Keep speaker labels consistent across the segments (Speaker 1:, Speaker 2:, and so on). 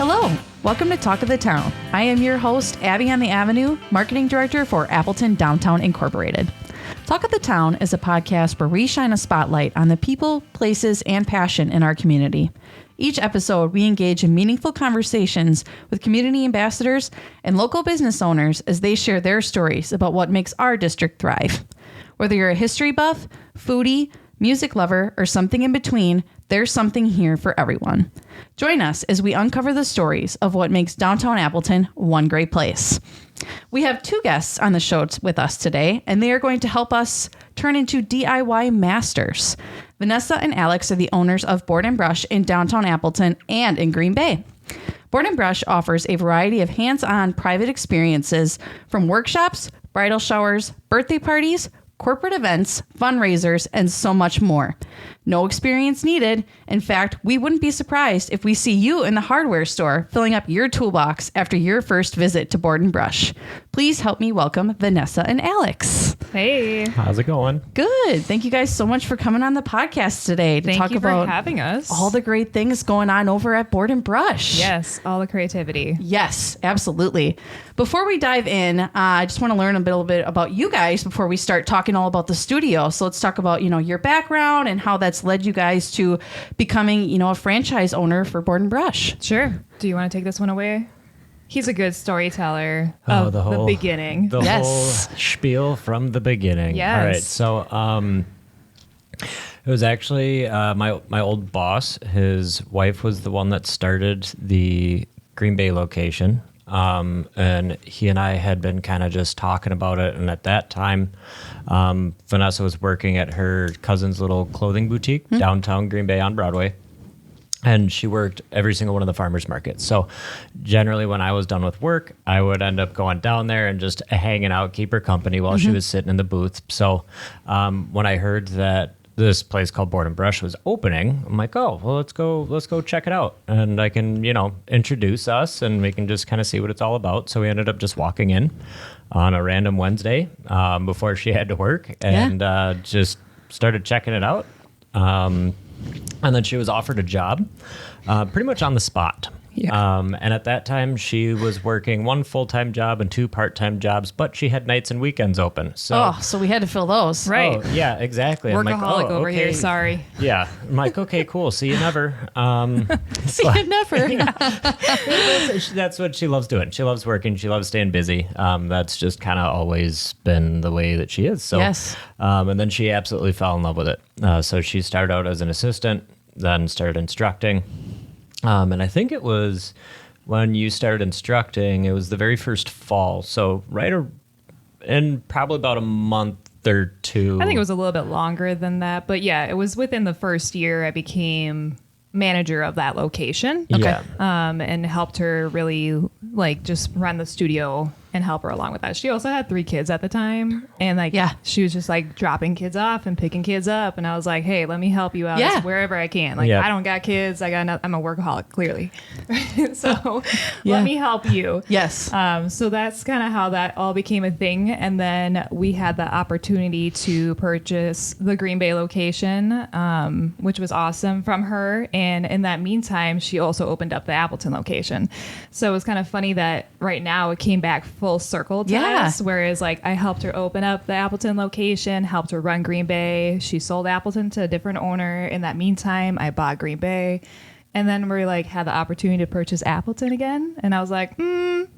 Speaker 1: Hello, welcome to Talk of the Town. I am your host, Abby on the Avenue, Marketing Director for Appleton Downtown Incorporated. Talk of the Town is a podcast where we shine a spotlight on the people, places, and passion in our community. Each episode, we engage in meaningful conversations with community ambassadors and local business owners as they share their stories about what makes our district thrive. Whether you're a history buff, foodie, music lover, or something in between, there's something here for everyone. Join us as we uncover the stories of what makes downtown Appleton one great place. We have two guests on the show with us today, and they are going to help us turn into DIY masters. Vanessa and Alex are the owners of Board and Brush in downtown Appleton and in Green Bay. Board and Brush offers a variety of hands-on private experiences from workshops, bridal showers, birthday parties, corporate events, fundraisers, and so much more. No experience needed. In fact, we wouldn't be surprised if we see you in the hardware store filling up your toolbox after your first visit to Board and Brush. Please help me welcome Vanessa and Alex.
Speaker 2: Hey.
Speaker 3: How's it going?
Speaker 1: Good. Thank you guys so much for coming on the podcast today to talk about
Speaker 2: having us.
Speaker 1: All the great things going on over at Board and Brush.
Speaker 2: Yes, all the creativity.
Speaker 1: Yes, absolutely. Before we dive in, I just want to learn a little bit about you guys before we start talking all about the studio. So let's talk about, your background and how that's led you guys to becoming, a franchise owner for Board and Brush.
Speaker 2: Sure. Do you want to take this one away? He's a good storyteller of the beginning.
Speaker 3: The whole spiel from the beginning.
Speaker 2: Yes.
Speaker 3: All right. So it was actually my old boss. His wife was the one that started the Green Bay location. And he and I had been kind of just talking about it. And at that time, Vanessa was working at her cousin's little clothing boutique downtown Green Bay on Broadway. And she worked every single one of the farmers markets. So generally when I was done with work, I would end up going down there and just hanging out, keep her company while she was sitting in the booth. So when I heard that this place called Board and Brush was opening, I'm like, oh, well, let's go check it out. And I can, introduce us and we can just kind of see what it's all about. So we ended up just walking in on a random Wednesday before she had to work and just started checking it out. And then she was offered a job pretty much on the spot. Yeah. And at that time, she was working one full-time job and two part-time jobs, but she had nights and weekends open. So
Speaker 1: we had to fill those.
Speaker 2: Right.
Speaker 3: Oh, yeah, exactly.
Speaker 2: Workaholic over
Speaker 3: okay.
Speaker 2: here, sorry.
Speaker 3: Yeah. I'm like, okay, cool. See you never.
Speaker 1: See you never.
Speaker 3: That's what she loves doing. She loves working. She loves staying busy. That's just kind of always been the way that she is. So,
Speaker 1: yes.
Speaker 3: And then she absolutely fell in love with it. So she started out as an assistant, then started instructing. And I think it was when you started instructing, it was the very first fall. So in probably about a month or two.
Speaker 2: I think it was a little bit longer than that. But yeah, it was within the first year I became manager of that location.
Speaker 3: Okay. Yeah.
Speaker 2: And helped her really just run the studio and help her along with that. She also had 3 kids at the time. And she was just dropping kids off and picking kids up. And I was like, hey, let me help you out wherever I can. I don't got kids. I'm a workaholic, clearly. So let me help you.
Speaker 1: Yes.
Speaker 2: So that's kind of how that all became a thing. And then we had the opportunity to purchase the Green Bay location, which was awesome from her. And in that meantime, she also opened up the Appleton location. So it was kind of funny that right now it came back full circle to us, whereas I helped her open up the Appleton location, helped her run Green Bay. She sold Appleton to a different owner. In that meantime, I bought Green Bay. And then we had the opportunity to purchase Appleton again. And I was like,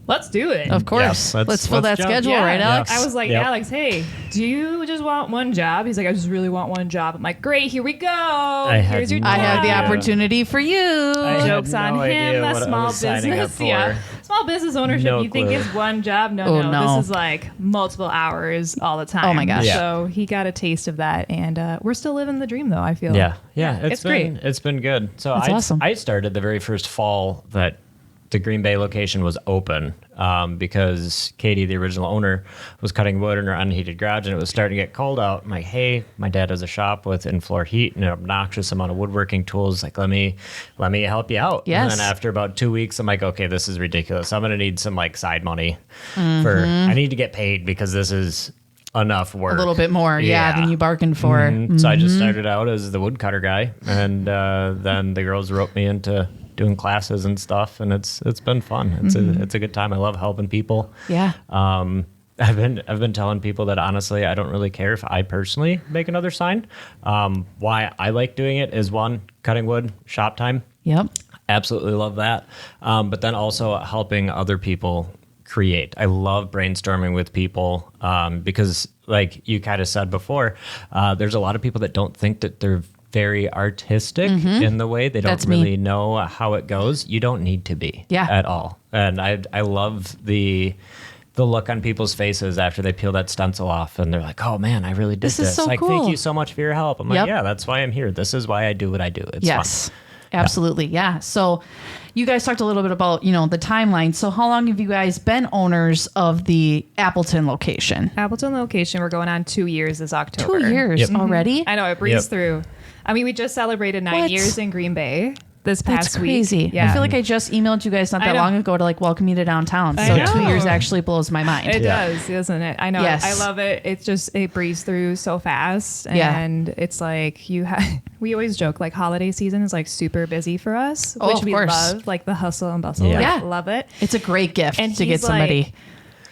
Speaker 2: let's do it.
Speaker 1: Of course.
Speaker 3: Yeah,
Speaker 1: let's fill that schedule, right, Alex?
Speaker 2: I was like, Alex, hey, do you just want one job? He's like, I just really want one job. I'm like, great, here we go. Here's your job.
Speaker 1: I have the opportunity for you.
Speaker 2: Joke's on him. That's small business. Yeah. Small business ownership, you think is one job. No. This is multiple hours all the time.
Speaker 1: Oh my gosh.
Speaker 3: Yeah.
Speaker 2: So he got a taste of that. And we're still living the dream, though, I feel.
Speaker 3: Yeah.
Speaker 2: It's great.
Speaker 3: It's been good. So
Speaker 1: awesome.
Speaker 3: I started the very first fall that the Green Bay location was open because Katie, the original owner, was cutting wood in her unheated garage and it was starting to get cold out. I'm like, hey, my dad has a shop with in-floor heat and an obnoxious amount of woodworking tools. Let me help you out.
Speaker 1: Yes.
Speaker 3: And then after about 2 weeks, I'm like, okay, this is ridiculous. I'm going to need some side money I need to get paid because this is enough work.
Speaker 1: A little bit more, than you bargained for.
Speaker 3: So I just started out as the woodcutter guy, and then the girls roped me into doing classes and stuff, and it's been fun. It's a good time. I love helping people.
Speaker 1: Yeah.
Speaker 3: I've been telling people that honestly, I don't really care if I personally make another sign. Why I like doing it is one, cutting wood, shop time.
Speaker 1: Yep.
Speaker 3: Absolutely love that. But then also helping other people create. I love brainstorming with people because, like you kind of said before, there's a lot of people that don't think that they're very artistic in the way. They don't
Speaker 1: That's
Speaker 3: really
Speaker 1: me.
Speaker 3: know how it goes. You don't need to be
Speaker 1: Yeah.
Speaker 3: at all. And I love the look on people's faces after they peel that stencil off and they're like, oh man, I really did this.
Speaker 1: This is so
Speaker 3: like,
Speaker 1: cool.
Speaker 3: thank you so much for your help. I'm
Speaker 1: Yep.
Speaker 3: like, yeah, that's why I'm here. This is why I do what I do. It's
Speaker 1: Yes.
Speaker 3: fun.
Speaker 1: Absolutely. Yeah. So you guys talked a little bit about, the timeline. So how long have you guys been owners of the Appleton location?
Speaker 2: Appleton location, we're going on 2 years this October.
Speaker 1: 2 years
Speaker 3: Yep.
Speaker 1: already?
Speaker 2: I know, it breezed
Speaker 3: Yep.
Speaker 2: through. I mean, we just celebrated 9
Speaker 1: What?
Speaker 2: years in Green Bay this
Speaker 1: That's
Speaker 2: past week.
Speaker 1: crazy.
Speaker 2: Yeah.
Speaker 1: I feel like I just emailed you guys not
Speaker 2: I
Speaker 1: that
Speaker 2: know.
Speaker 1: long ago to welcome you to downtown.
Speaker 2: I
Speaker 1: So
Speaker 2: know.
Speaker 1: 2 years actually blows my mind.
Speaker 2: It
Speaker 3: Yeah.
Speaker 2: does, doesn't it? I know.
Speaker 1: Yes.
Speaker 2: I love it. It's just, it breezed through so fast.
Speaker 1: Yeah.
Speaker 2: And it's like we always joke like holiday season is like super busy for us,
Speaker 1: Oh,
Speaker 2: which
Speaker 1: of
Speaker 2: we
Speaker 1: course.
Speaker 2: love, like the hustle and bustle.
Speaker 3: Yeah.
Speaker 2: Like,
Speaker 1: Yeah.
Speaker 2: love it.
Speaker 1: It's a great gift
Speaker 2: And
Speaker 1: to get
Speaker 2: he's
Speaker 1: somebody.
Speaker 2: like,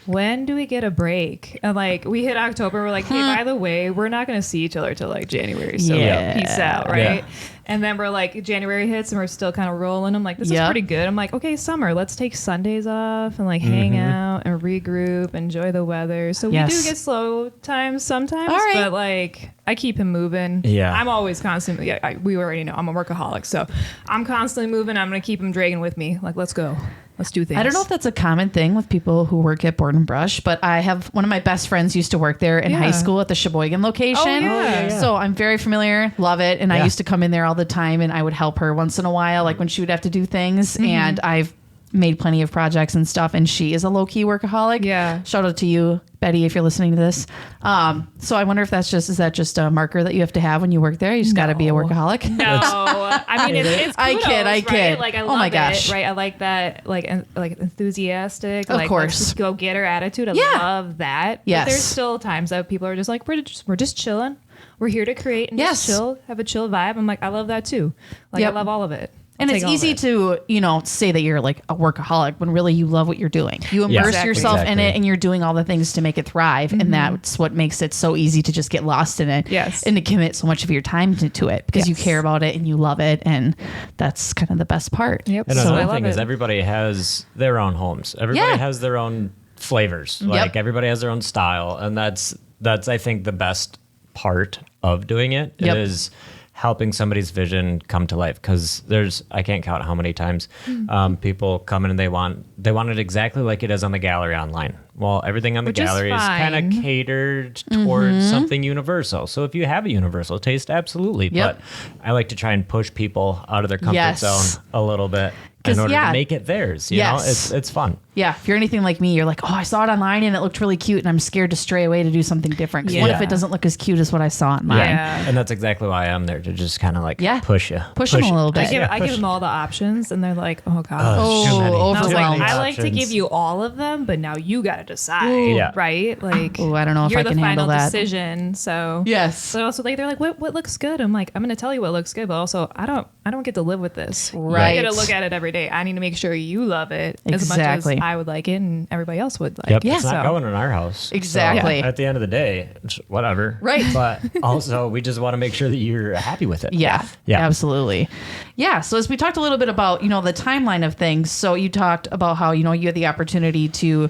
Speaker 2: when do we get a break? And we hit October. We're like, hey, by the way, we're not going to see each other till January. So
Speaker 1: Yeah.
Speaker 2: peace out, right?
Speaker 3: Yeah.
Speaker 2: And then we're like, January hits and we're still kind of rolling. I'm like, this
Speaker 1: Yep.
Speaker 2: is pretty good. I'm like, okay, summer, let's take Sundays off and hang out and regroup, enjoy the weather. So we
Speaker 1: Yes.
Speaker 2: do get slow times sometimes,
Speaker 1: All right.
Speaker 2: but I keep him moving.
Speaker 3: Yeah.
Speaker 2: I'm always constantly, we already know I'm a workaholic. So I'm constantly moving. I'm going to keep him dragging with me. Let's go. Let's do things.
Speaker 1: I don't know if that's a common thing with people who work at Board and Brush, but I have one of my best friends used to work there in high
Speaker 2: Yeah.
Speaker 1: school at the Sheboygan location.
Speaker 2: Oh, yeah.
Speaker 1: So I'm very familiar, love it. And I
Speaker 3: Yeah.
Speaker 1: used to come in there all the time and I would help her once in a while, when she would have to do things. And I've made plenty of projects and stuff. And she is a low key workaholic.
Speaker 2: Yeah.
Speaker 1: Shout out to you, Betty, if you're listening to this. So I wonder if is that just a marker that you have to have when you work there? You just got to be a
Speaker 2: No.
Speaker 1: workaholic.
Speaker 2: No, I mean it's
Speaker 1: I
Speaker 2: kudos,
Speaker 1: kid, I
Speaker 2: right?
Speaker 1: kid.
Speaker 2: Like I
Speaker 1: Oh
Speaker 2: love
Speaker 1: my gosh.
Speaker 2: it, right? I like that, enthusiastic,
Speaker 1: Of course.
Speaker 2: let's go get her attitude. I
Speaker 1: Yeah.
Speaker 2: love that.
Speaker 1: Yes.
Speaker 2: But there's still times that people are just like, we're just chilling. We're here to create and
Speaker 1: Yes.
Speaker 2: just chill, have a chill vibe. I'm like, I love that too.
Speaker 1: Yep.
Speaker 2: I love all of it.
Speaker 1: And
Speaker 2: I'll
Speaker 1: it's
Speaker 2: take all of
Speaker 1: easy
Speaker 2: it.
Speaker 1: to, say that you're a workaholic when really you love what you're doing. You immerse
Speaker 2: Exactly.
Speaker 1: yourself in
Speaker 3: Exactly.
Speaker 1: it and you're doing all the things to make it thrive. And that's what makes it so easy to just get lost in it.
Speaker 2: Yes.
Speaker 1: And to commit so much of your time to it because you
Speaker 2: Yes.
Speaker 1: care about it and you love it. And that's kind of the best part.
Speaker 2: Yep.
Speaker 3: And
Speaker 2: So I
Speaker 3: another
Speaker 2: love
Speaker 3: thing is
Speaker 2: it.
Speaker 3: everybody has their own homes. Everybody
Speaker 1: Yeah.
Speaker 3: has their own flavors. Everybody has their own style. And that's I think the best part of doing it
Speaker 1: Yep.
Speaker 3: is helping somebody's vision come to life. Because I can't count how many times people come in and they want it exactly like it is on the gallery online. Well, everything on the
Speaker 2: Which is
Speaker 3: gallery is kind
Speaker 2: fine.
Speaker 3: of catered towards something universal. So if you have a universal taste, absolutely.
Speaker 1: Yep.
Speaker 3: But I like to try and push people out of their comfort
Speaker 1: Yes.
Speaker 3: zone a little bit in
Speaker 1: 'Cause,
Speaker 3: order
Speaker 1: yeah.
Speaker 3: to make it theirs. You know, it's fun.
Speaker 1: Yeah, if you're anything like me, you're like, oh, I saw it online and it looked really cute, and I'm scared to stray away to do something different. 'Cause what if
Speaker 2: Yeah.
Speaker 1: it doesn't look as cute as what I saw online?
Speaker 2: Yeah.
Speaker 3: And that's exactly why I'm there, to just kind of
Speaker 1: Yeah.
Speaker 3: push you.
Speaker 1: Push them a little bit.
Speaker 2: I give them all the options and they're like, oh gosh.
Speaker 1: Oh,
Speaker 3: Too many.
Speaker 2: And I was like,
Speaker 1: overwhelmed.
Speaker 2: I like to
Speaker 3: Options.
Speaker 2: give you all of them, but now you got to decide,
Speaker 3: Yeah.
Speaker 2: right?
Speaker 1: Ooh, I don't know if
Speaker 2: you're
Speaker 1: I
Speaker 2: the
Speaker 1: can handle
Speaker 2: final
Speaker 1: that.
Speaker 2: decision. So
Speaker 1: Yes.
Speaker 2: So also they're like, what looks good? I'm like, I'm going to tell you what looks good, but also I don't get to live with this.
Speaker 1: Right.
Speaker 2: I get to look at it every day. I need to make sure you love it
Speaker 1: Exactly.
Speaker 2: as much as I would like it and everybody else would like.
Speaker 3: Yep,
Speaker 1: Yeah.
Speaker 3: it's not
Speaker 2: So-
Speaker 3: going in our house. So
Speaker 1: Exactly.
Speaker 3: at the end of the day, it's whatever.
Speaker 1: Right.
Speaker 3: But also, we just want to make sure that you're happy with it.
Speaker 1: Yeah,
Speaker 3: Yeah.
Speaker 1: absolutely. Yeah. So as we talked a little bit about, the timeline of things. So you talked about how, you had the opportunity to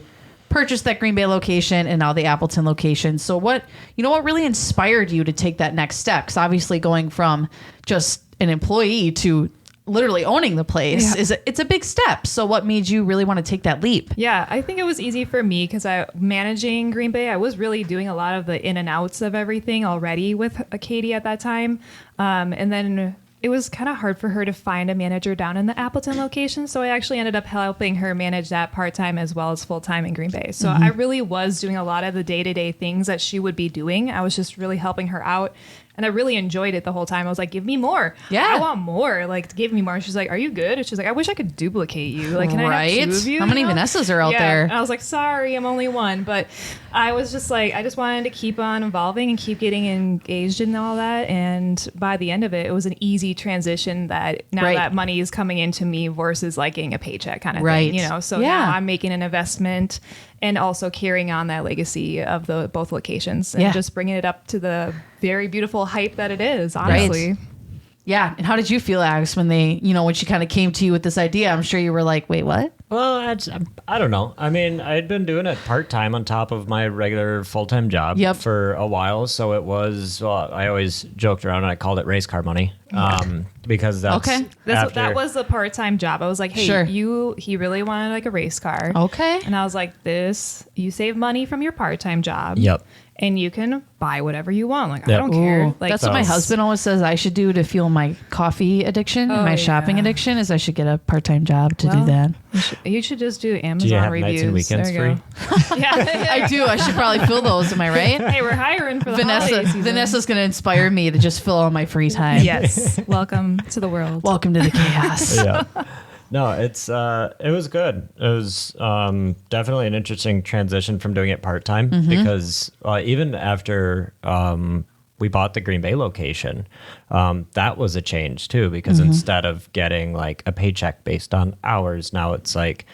Speaker 1: purchase that Green Bay location and now the Appleton location. So what really inspired you to take that next step? Because obviously going from just an employee to literally owning the place it's a big step. So what made you really want to take that leap?
Speaker 2: Yeah, I think it was easy for me because managing Green Bay, I was really doing a lot of the in and outs of everything already with Katie at that time. And then it was kind of hard for her to find a manager down in the Appleton location. So I actually ended up helping her manage that part-time as well as full-time in Green Bay. So I really was doing a lot of the day-to-day things that she would be doing. I was just really helping her out, And I really enjoyed it the whole time. I was like, give me more.
Speaker 1: Yeah.
Speaker 2: I want more. Like, give me more. She's like, are you good? And she's like, I wish I could duplicate you. Like, can I have 2 of you?
Speaker 1: How many
Speaker 2: you know?
Speaker 1: Vanessas are out there?
Speaker 2: And I was like, sorry, I'm only one. But I was just like, I just wanted to keep on evolving and keep getting engaged in all that. And by the end of it, it was an easy transition that now that money is coming into me versus like getting a paycheck kind of thing, you know? So now I'm making an investment and also carrying on that legacy of the both locations and just bringing it up to the very beautiful height that it is, honestly.
Speaker 1: Right. Yeah. And how did you feel, Alex, when when she kind of came to you with this idea? I'm sure you were like, wait, what?
Speaker 3: Well, I don't know. I mean, I'd been doing it part-time on top of my regular full-time job for a while. So it was, I always joked around and I called it race car money because that's
Speaker 2: that was the part-time job. I was like, hey, he really wanted like a race car.
Speaker 1: Okay.
Speaker 2: And I was like, you save money from your part-time job.
Speaker 3: Yep.
Speaker 2: And you can buy whatever you want. Like, I don't care. Like,
Speaker 1: that's what my husband always says I should do to fuel my coffee addiction and my shopping addiction is I should get a part-time job to do that.
Speaker 2: You should just do Amazon
Speaker 3: do you have
Speaker 2: reviews.
Speaker 3: Nights and weekends free?
Speaker 2: Yeah,
Speaker 1: I do. I should probably fill those. Am I right?
Speaker 2: Hey, we're hiring for the holiday season.
Speaker 1: Vanessa's going to inspire me to just fill all my free time.
Speaker 2: Yes. Welcome to the world.
Speaker 1: Welcome to the chaos.
Speaker 3: Yeah. No, it was good. It was definitely an interesting transition from doing it part-time because even after we bought the Green Bay location, that was a change too, because instead of getting like a paycheck based on hours, now it's like,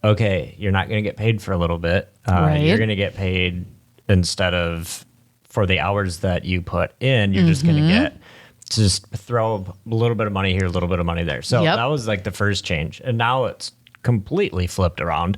Speaker 3: okay, you're not going to get paid for a little bit. You're going to get paid instead of for the hours that you put in, you're just going to get just throw a little bit of money here, a little bit of money there. So that was like the first change. And now it's completely flipped around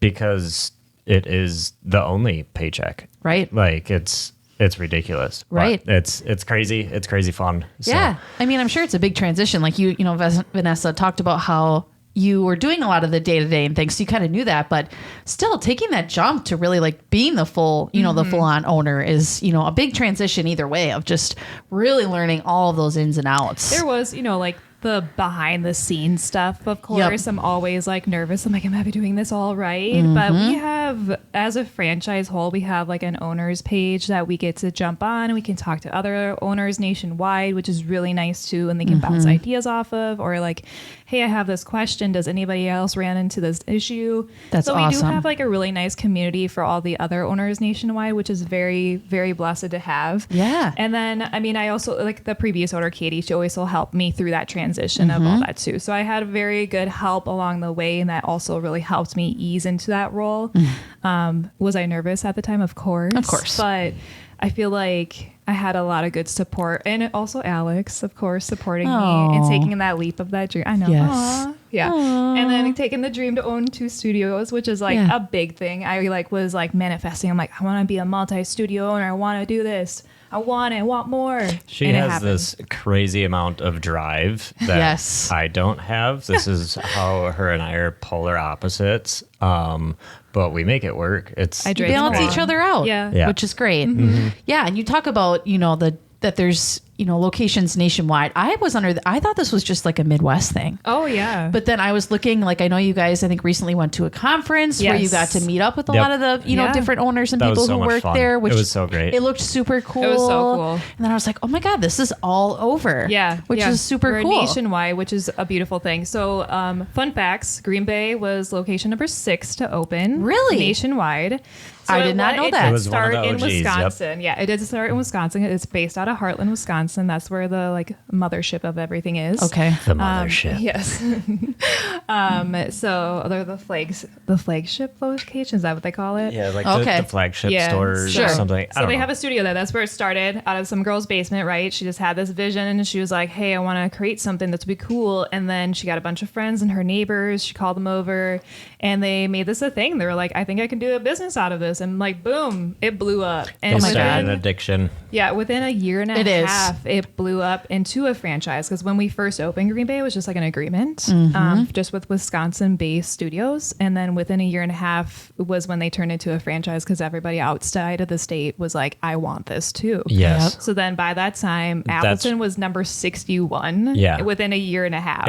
Speaker 3: because it is the only paycheck.
Speaker 1: Right.
Speaker 3: Like it's ridiculous.
Speaker 1: Right.
Speaker 3: But it's crazy. It's crazy fun. So.
Speaker 1: Yeah. I mean, I'm sure it's a big transition. Like Vanessa talked about how you were doing a lot of the day-to-day and things, so you kind of knew that, but still taking that jump to really like being the full, the full-on owner is, a big transition either way of just really learning all of those ins and outs.
Speaker 2: There was, like the behind the scenes stuff, of course. I'm always like nervous. I'm like, am I doing this all right? But we have, as a franchise whole, we have like an owners page that we get to jump on and we can talk to other owners nationwide, which is really nice too. And they can bounce ideas off of, or like, hey, I have this question. Does anybody else ran into this issue?
Speaker 1: That's
Speaker 2: so
Speaker 1: awesome.
Speaker 2: We do have like a really nice community for all the other owners nationwide, which is very, very blessed to have.
Speaker 1: Yeah.
Speaker 2: And then, I also like the previous owner, Katie, she always will help me through that transition of all that too. So I had very good help along the way, and that also really helped me ease into that role. Was I nervous at the time? Of course. But I feel like I had a lot of good support, and also Alex, of course, supporting me and taking that leap of that dream. I know.
Speaker 1: Yes.
Speaker 2: Aww. Yeah. Aww. And then taking the dream to own 2 studios, which is like a big thing. I was like manifesting. I'm like, I want to be a multi-studio owner. I want to do this. I want more.
Speaker 3: She has this crazy amount of drive that I don't have. This is how her and I are polar opposites. But we make it work.
Speaker 1: We balance each other out, which is great. Yeah, and you talk about, that there's, locations nationwide. I thought this was just like a Midwest thing.
Speaker 2: Oh, yeah.
Speaker 1: But then I was looking, like, I know you guys, I think recently went to a conference where you got to meet up with a lot of the, different owners and people who work there. Which
Speaker 3: it was so great.
Speaker 1: It looked super cool.
Speaker 2: It was so cool.
Speaker 1: And then I was like, oh my God, this is all over.
Speaker 2: Yeah.
Speaker 1: Which is super
Speaker 2: We're
Speaker 1: cool.
Speaker 2: nationwide, which is a beautiful thing. So, fun facts, Green Bay was location number 6 to open.
Speaker 1: Really?
Speaker 2: Nationwide. So
Speaker 1: I did not know that.
Speaker 3: It was one of the
Speaker 2: in
Speaker 3: OGs,
Speaker 2: Wisconsin. Yeah, it did start in Wisconsin. It's based out of Heartland, Wisconsin. That's where the mothership of everything is.
Speaker 1: Okay.
Speaker 3: The mothership.
Speaker 2: Yes. So they're the flagship location. Is that what they call it?
Speaker 3: Yeah, like the flagship stores or something.
Speaker 2: So they have a studio there. That's where it started, out of some girl's basement, right? She just had this vision and she was like, hey, I want to create something that's be cool. And then she got a bunch of friends and her neighbors. She called them over and they made this a thing. They were like, I think I can do a business out of this. And like, boom, it blew up. And
Speaker 3: they started an addiction.
Speaker 2: Yeah, within a year and a half, it blew up into a franchise. Because when we first opened Green Bay, it was just like an agreement, just with Wisconsin-based studios. And then within a year and a half was when they turned into a franchise because everybody outside of the state was like, I want this too.
Speaker 3: Yes.
Speaker 2: So then by that time, Appleton was number 61 within a year and a half.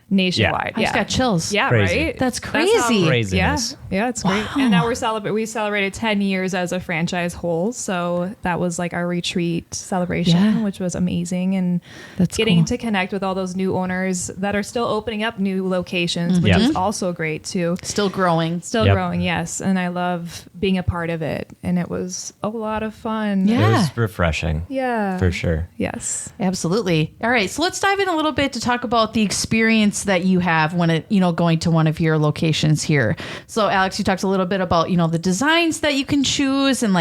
Speaker 2: nationwide.
Speaker 1: I just got chills.
Speaker 2: Yeah,
Speaker 3: Crazy.
Speaker 2: right.
Speaker 1: That's
Speaker 2: how-
Speaker 1: crazy.
Speaker 3: Craziness.
Speaker 2: Yeah, it's great. And now we celebrated 10 years as a franchise whole. So that was like our retreat celebration,
Speaker 1: Yeah.
Speaker 2: which was amazing. And
Speaker 1: That's
Speaker 2: getting
Speaker 1: cool.
Speaker 2: to connect with all those new owners that are still opening up new locations, which
Speaker 3: Yeah.
Speaker 2: is also great too.
Speaker 1: Still growing.
Speaker 2: Still
Speaker 3: Yep.
Speaker 2: growing, yes. And I love being a part of it. And it was a lot of fun.
Speaker 1: Yeah.
Speaker 3: It was refreshing.
Speaker 2: Yeah.
Speaker 3: For sure.
Speaker 2: Yes.
Speaker 1: Absolutely. All right. So let's dive in a little bit to talk about the experience that you have when going to one of your locations here. So Alex, you talked a little bit about, the designs that you can choose and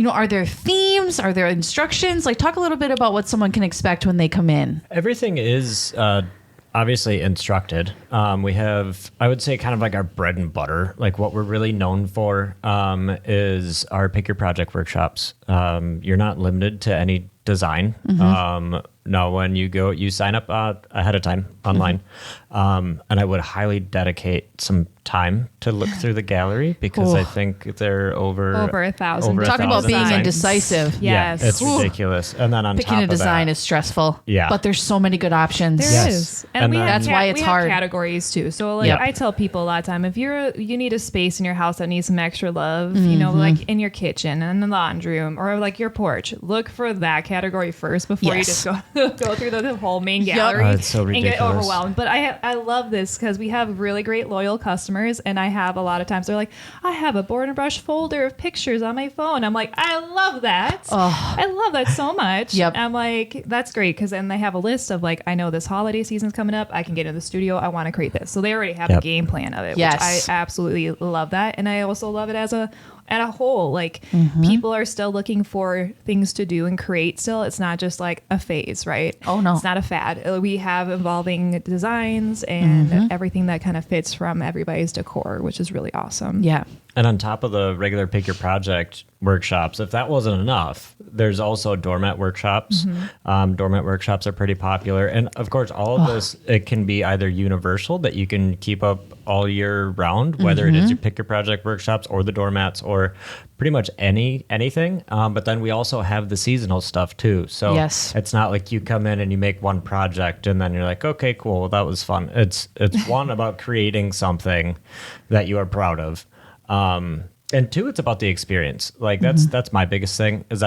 Speaker 1: are there themes? Are there instructions? Talk a little bit about what someone can expect when they come in.
Speaker 3: Everything is obviously instructed. We have, I would say, kind of like our bread and butter. Like what we're really known for is our pick your project workshops. You're not limited to any design. No, when you sign up ahead of time online. And I would highly dedicate some time to look through the gallery because I think they're over
Speaker 2: 1,000.
Speaker 1: Talk about being
Speaker 2: designs.
Speaker 1: indecisive.
Speaker 2: Yes.
Speaker 3: Yeah, it's ridiculous. And then on
Speaker 1: Picking
Speaker 3: top
Speaker 1: a
Speaker 3: of
Speaker 1: design
Speaker 3: that,
Speaker 1: is stressful.
Speaker 3: Yeah.
Speaker 1: But there's so many good options.
Speaker 2: There
Speaker 3: Yes.
Speaker 2: is.
Speaker 3: And
Speaker 2: we
Speaker 3: then-
Speaker 2: have
Speaker 1: That's why it's
Speaker 2: we
Speaker 1: hard.
Speaker 2: have categories too. So
Speaker 1: Yep.
Speaker 2: I tell people a lot of time, if you need a space in your house that needs some extra love,
Speaker 1: Mm-hmm.
Speaker 2: like in your kitchen and the laundry room or like your porch, look for that category first before you
Speaker 1: Yes.
Speaker 2: just go through the whole main
Speaker 1: Yep.
Speaker 2: gallery
Speaker 3: Oh, it's so
Speaker 2: and get
Speaker 3: ridiculous.
Speaker 2: overwhelmed. But I love this because we have really great loyal customers, and I have a lot of times they're like, I have a board and brush folder of pictures on my phone. I'm like, I love that. I love that so much.
Speaker 1: Yep.
Speaker 2: I'm like, that's great because then they have a list of like, I know this holiday season's coming up. I can get in the studio. I want to create this. So they already have a
Speaker 3: Yep.
Speaker 2: game plan of it,
Speaker 1: Yes.
Speaker 2: which I absolutely love that. And I also love it as a whole. Like people are still looking for things to do and create still. It's not just like a phase, right?
Speaker 1: Oh, no.
Speaker 2: It's not a fad. We have evolving designs and everything that kind of fits from everybody's decor, which is really awesome.
Speaker 1: Yeah.
Speaker 3: And on top of the regular pick your project workshops, if that wasn't enough, there's also doormat workshops. Doormat workshops are pretty popular. And of course, all of this, it can be either universal that you can keep up all year round, whether it is your pick your project workshops or the doormats or pretty much anything. But then we also have the seasonal stuff too. So
Speaker 1: Yes.
Speaker 3: it's not like you come in and you make one project and then you're like, okay, cool, well, that was fun. It's one about creating something that you are proud of. And two, it's about the experience. Like that's my biggest thing is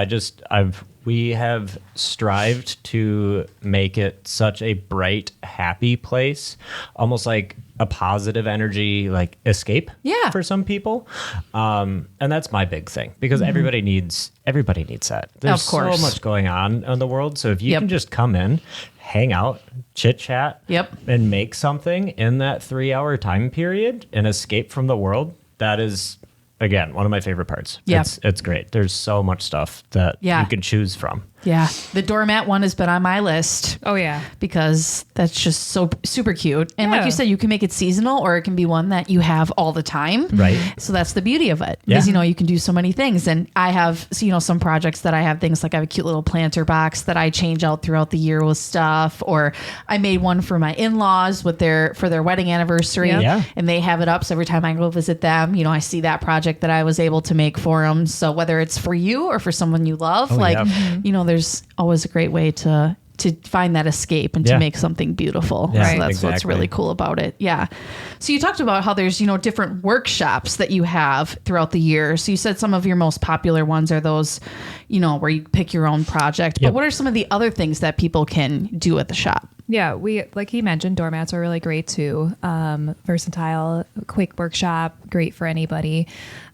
Speaker 3: we have strived to make it such a bright, happy place, almost like a positive energy, like escape for some people. And that's my big thing because everybody needs that. There's
Speaker 1: Of course.
Speaker 3: so much going on in the world. So if you
Speaker 1: Yep.
Speaker 3: can just come in, hang out, chit chat,
Speaker 1: Yep.
Speaker 3: and make something in that 3-hour time period and escape from the world, that is, again, one of my favorite parts.
Speaker 1: Yeah.
Speaker 3: It's great. There's so much stuff that
Speaker 1: Yeah.
Speaker 3: you can choose from.
Speaker 1: Yeah. The doormat one has been on my list.
Speaker 2: Oh yeah.
Speaker 1: Because that's just so super cute. And like
Speaker 2: Yeah.
Speaker 1: you said, you can make it seasonal or it can be one that you have all the time.
Speaker 3: Right.
Speaker 1: So that's the beauty of it.
Speaker 3: Yeah.
Speaker 1: Because, you can do so many things. And I have, some projects that I have things like I have a cute little planter box that I change out throughout the year with stuff. Or I made one for my in-laws for their wedding anniversary.
Speaker 2: Yep.
Speaker 3: Yeah.
Speaker 1: And they have it up. So every time I go visit them, I see that project that I was able to make for them. So whether it's for you or for someone you love,
Speaker 3: yeah.
Speaker 1: there's always a great way to find that escape and to
Speaker 3: Yeah.
Speaker 1: make something beautiful.
Speaker 3: Yeah,
Speaker 1: So that's what's
Speaker 3: exactly.
Speaker 1: really cool about it. Yeah. So you talked about how there's, different workshops that you have throughout the year. So you said some of your most popular ones are those, where you pick your own project. But
Speaker 3: Yep.
Speaker 1: what are some of the other things that people can do at the shop?
Speaker 2: Yeah, we like he mentioned, doormats are really great too. Versatile, quick workshop, great for anybody.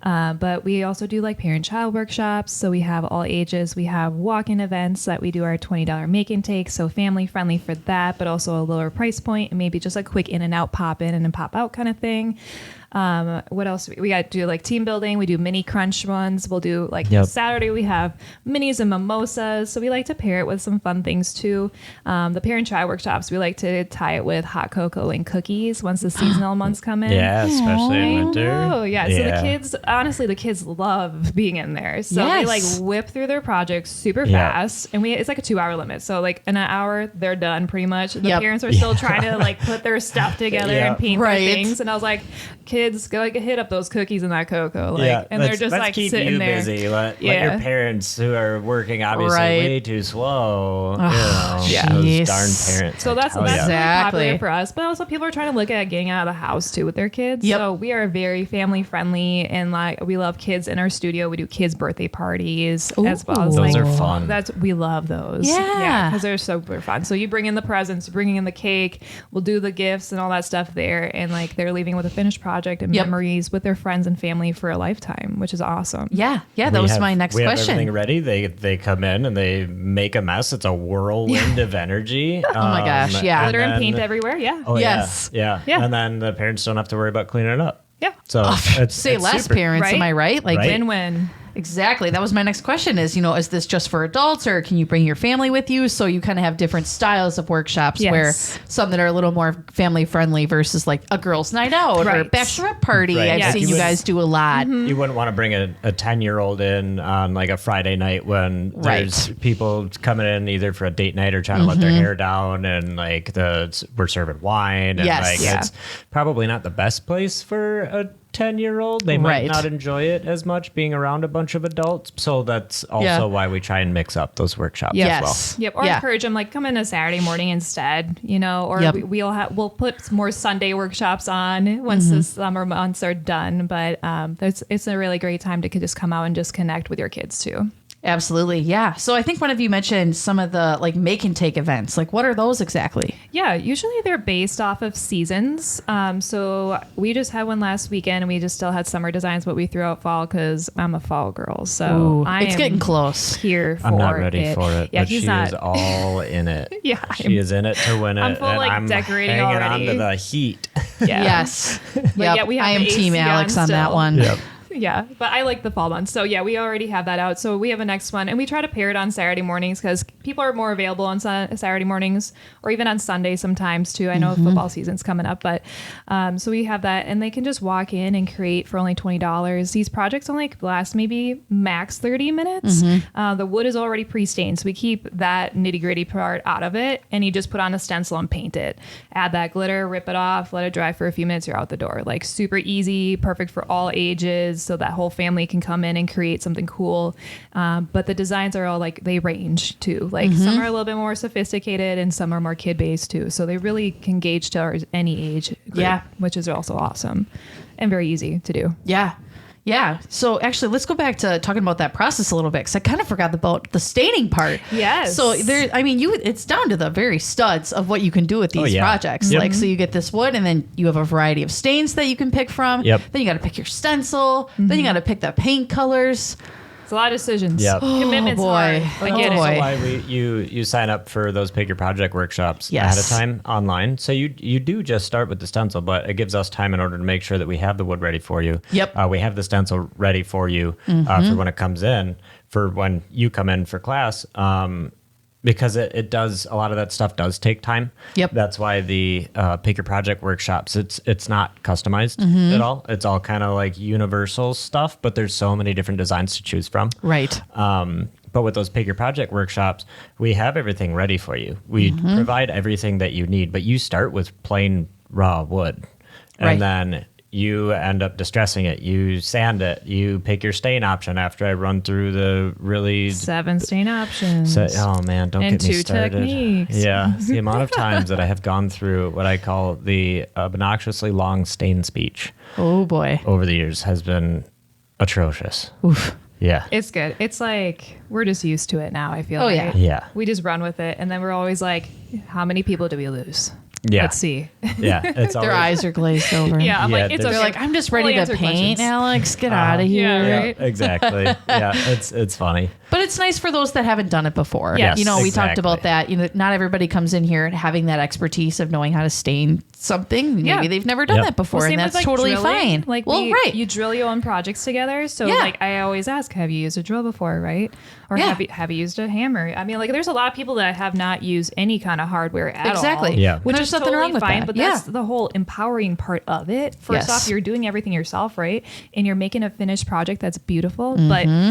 Speaker 2: But we also do like parent-child workshops. So we have all ages. We have walk-in events that we do our $20 make and take. So family friendly for that, but also a lower price point and maybe just a quick in and out, pop in and then pop out kind of thing. What else? We got to do like team building. We do mini crunch ones. We'll do like
Speaker 3: Yep.
Speaker 2: Saturday we have minis and mimosas. So we like to pair it with some fun things too. The parent-child workshops, we like to tie it with hot cocoa and cookies once the seasonal months come in.
Speaker 3: Yeah, especially in
Speaker 2: I
Speaker 3: winter.
Speaker 2: know, yeah. So the kids love being in there. So they like
Speaker 1: Yes.
Speaker 2: whip through their projects super
Speaker 3: Yeah.
Speaker 2: fast. And it's like a 2-hour limit. So like in an hour, they're done pretty much. The
Speaker 1: Yep.
Speaker 2: parents are still trying to like put their stuff together
Speaker 3: Yeah.
Speaker 2: and paint
Speaker 1: Right.
Speaker 2: their things. And I was like, kids, go like hit up those cookies and that cocoa. Like, and they're just
Speaker 3: let's
Speaker 2: like
Speaker 3: keep
Speaker 2: sitting
Speaker 3: you
Speaker 2: there.
Speaker 3: busy. Let
Speaker 2: Yeah.
Speaker 3: your parents who are working obviously
Speaker 1: Right.
Speaker 3: way too slow.
Speaker 1: Oh,
Speaker 3: Those
Speaker 1: jeez.
Speaker 3: darn
Speaker 2: So that's
Speaker 3: Oh, yeah.
Speaker 2: really
Speaker 1: Exactly.
Speaker 2: popular for us. But also people are trying to look at getting out of the house too with their kids.
Speaker 1: Yep.
Speaker 2: So we are very family friendly, and like we love kids in our studio. We do kids' birthday parties as well as
Speaker 3: Those
Speaker 2: like,
Speaker 3: are fun.
Speaker 2: we love those.
Speaker 1: Yeah.
Speaker 2: because they're super fun. So you bring in the presents, you bring in the cake, we'll do the gifts and all that stuff there, and like they're leaving with a finished project and
Speaker 1: Yep.
Speaker 2: memories with their friends and family for a lifetime, which is awesome.
Speaker 1: Yeah. That was my next
Speaker 3: we have
Speaker 1: question.
Speaker 3: everything ready. They come in and they make a mess. It's a whirlwind of energy. Oh
Speaker 1: my gosh, yeah.
Speaker 2: Glitter and paint everywhere. Yeah.
Speaker 3: Oh,
Speaker 1: Yes.
Speaker 3: Yeah.
Speaker 2: Yeah.
Speaker 3: And then the parents don't have to worry about cleaning it up.
Speaker 2: Yeah.
Speaker 3: So it's
Speaker 1: Say
Speaker 3: it's
Speaker 1: less
Speaker 3: super.
Speaker 1: parents, am
Speaker 2: Right?
Speaker 1: I right? Like
Speaker 3: Right.
Speaker 2: Win-win.
Speaker 1: Exactly. That was my next question is, is this just for adults or can you bring your family with you? So you kind of have different styles of workshops
Speaker 2: Yes.
Speaker 1: where some that are a little more family friendly versus like a girl's night out or
Speaker 2: Right.
Speaker 1: bachelorette party.
Speaker 3: Right.
Speaker 1: I've
Speaker 2: Yes.
Speaker 1: seen
Speaker 3: You
Speaker 1: you
Speaker 3: would-
Speaker 1: guys do a lot.
Speaker 3: You wouldn't want to bring a 10-year-old in on like a Friday night when there's people coming in either for a date night or trying to let their hair down, and like we're serving wine. And
Speaker 1: Yes.
Speaker 3: like
Speaker 2: Yeah.
Speaker 3: it's probably not the best place for a 10-year-old. They might
Speaker 1: Right.
Speaker 3: not enjoy it as much being around a bunch of adults. So that's also
Speaker 1: Yeah.
Speaker 3: why we try and mix up those workshops
Speaker 1: Yes.
Speaker 3: as well.
Speaker 2: Yep, or
Speaker 1: Yeah.
Speaker 2: encourage them like come in a Saturday morning instead, or
Speaker 1: Yep.
Speaker 2: we'll put more Sunday workshops on once the summer months are done. But it's a really great time to just come out and just connect with your kids too.
Speaker 1: Absolutely. Yeah. So I think one of you mentioned some of the like make and take events. Like what are those exactly?
Speaker 2: Yeah, usually they're based off of seasons. So we just had one last weekend, and we just still had summer designs, but we threw out fall because I'm a fall girl. So
Speaker 1: Ooh,
Speaker 2: I
Speaker 1: it's
Speaker 2: am
Speaker 1: getting close.
Speaker 2: here for
Speaker 3: I'm not ready for it,
Speaker 2: Yeah,
Speaker 3: but
Speaker 2: he's
Speaker 3: she
Speaker 2: not.
Speaker 3: is all in it.
Speaker 2: Yeah,
Speaker 3: she is in it to win it.
Speaker 2: I'm full,
Speaker 3: and
Speaker 2: like,
Speaker 3: I'm
Speaker 2: decorating
Speaker 3: hanging
Speaker 2: already.
Speaker 3: on to the heat.
Speaker 2: Yeah.
Speaker 1: Yes. Yep.
Speaker 2: yeah, we have
Speaker 1: I am
Speaker 2: the
Speaker 1: team
Speaker 2: AC
Speaker 1: Alex on that
Speaker 2: still.
Speaker 1: one.
Speaker 3: Yep.
Speaker 2: Yeah, but I like the fall months. So yeah, we already have that out. So we have a next one, and we try to pair it on Saturday mornings because people are more available on Saturday mornings, or even on Sunday sometimes too. I know football season's coming up, but so we have that, and they can just walk in and create for only $20. These projects only last maybe max 30 minutes. The wood is already pre-stained, so we keep that nitty-gritty part out of it, and you just put on a stencil and paint it. Add that glitter, rip it off, let it dry for a few minutes. You're out the door. Like super easy, perfect for all ages, so that whole family can come in and create something cool. But the designs are all like they range too. Like some are a little bit more sophisticated, and some are more kid-based too. So they really can gauge to any age group,
Speaker 1: Yeah.
Speaker 2: which is also awesome and very easy to do.
Speaker 1: Yeah. Yeah. So actually, let's go back to talking about that process a little bit because I kind of forgot about the staining part.
Speaker 2: Yes.
Speaker 1: So it's down to the very studs of what you can do with these
Speaker 3: yeah.
Speaker 1: projects.
Speaker 3: Yep.
Speaker 1: Like, so you get this wood, and then you have a variety of stains that you can pick from.
Speaker 3: Yep.
Speaker 1: Then you got to pick your stencil. Then you got to pick the paint colors.
Speaker 2: It's a lot of decisions.
Speaker 3: Yep.
Speaker 2: Commitment's
Speaker 1: Oh, boy.
Speaker 2: hard. I get
Speaker 1: Oh,
Speaker 2: it.
Speaker 1: boy.
Speaker 3: That's why you sign up for those pick your project workshops
Speaker 1: Yes.
Speaker 3: ahead of time online. So you do just start with the stencil, but it gives us time in order to make sure that we have the wood ready for you.
Speaker 1: Yep.
Speaker 3: We have the stencil ready for you for when it comes in, for when you come in for class. Because it does, a lot of that stuff does take time.
Speaker 1: Yep.
Speaker 3: That's why the pick your project workshops, it's not customized at all. It's all kind of like universal stuff, but there's so many different designs to choose from.
Speaker 1: Right.
Speaker 3: But with those pick your project workshops, we have everything ready for you. We provide everything that you need, but you start with plain raw wood. And
Speaker 1: Right.
Speaker 3: then you end up distressing it. You sand it. You pick your stain option after I run through the really...
Speaker 2: 7 stain options.
Speaker 3: oh, man, don't
Speaker 2: And
Speaker 3: get me
Speaker 2: 2
Speaker 3: started.
Speaker 2: techniques.
Speaker 3: Yeah, it's the amount of times that I have gone through what I call the obnoxiously long stain speech
Speaker 1: Oh, boy.
Speaker 3: over the years has been atrocious.
Speaker 1: Oof.
Speaker 3: Yeah.
Speaker 2: It's good. It's like we're just used to it now, I feel
Speaker 1: Oh,
Speaker 2: like.
Speaker 1: yeah.
Speaker 3: Yeah.
Speaker 2: We just run with it, and then we're always like, how many people do we lose?
Speaker 3: Yeah.
Speaker 2: Let's see.
Speaker 3: Yeah. It's
Speaker 1: Their
Speaker 3: always,
Speaker 1: eyes are glazed over.
Speaker 2: Yeah, I'm
Speaker 3: Yeah,
Speaker 2: like, it's
Speaker 3: they're
Speaker 2: okay.
Speaker 1: They're like, I'm just ready
Speaker 2: We'll
Speaker 1: to
Speaker 2: answer
Speaker 1: paint,
Speaker 2: questions.
Speaker 1: Alex. Get out of here.
Speaker 2: yeah,
Speaker 3: Yeah,
Speaker 2: right?
Speaker 3: exactly. Yeah, it's funny.
Speaker 1: But it's nice for those that haven't done it before.
Speaker 2: Yes,
Speaker 1: we talked
Speaker 3: exactly.
Speaker 1: about that. Not everybody comes in here having that expertise of knowing how to stain something. Maybe
Speaker 2: Yeah.
Speaker 1: they've never done
Speaker 3: Yep.
Speaker 1: that before,
Speaker 2: Well,
Speaker 1: and
Speaker 2: same with,
Speaker 1: that's totally
Speaker 2: drilling.
Speaker 1: fine.
Speaker 2: Like,
Speaker 1: right.
Speaker 2: you drill your own projects together. So,
Speaker 1: Yeah.
Speaker 2: like, I always ask, have you used a drill before, right? Or
Speaker 1: Yeah.
Speaker 2: have you used a hammer? I mean, like, there's a lot of people that have not used any kind of hardware at all.
Speaker 1: Exactly.
Speaker 3: Yeah.
Speaker 1: Which
Speaker 2: That's
Speaker 1: is nothing wrong with
Speaker 2: fine,
Speaker 1: that.
Speaker 2: but
Speaker 1: Yeah.
Speaker 2: that's the whole empowering part of it. First
Speaker 1: Yes.
Speaker 2: off, you're doing everything yourself, right? And you're making a finished project that's beautiful.
Speaker 1: Mm-hmm.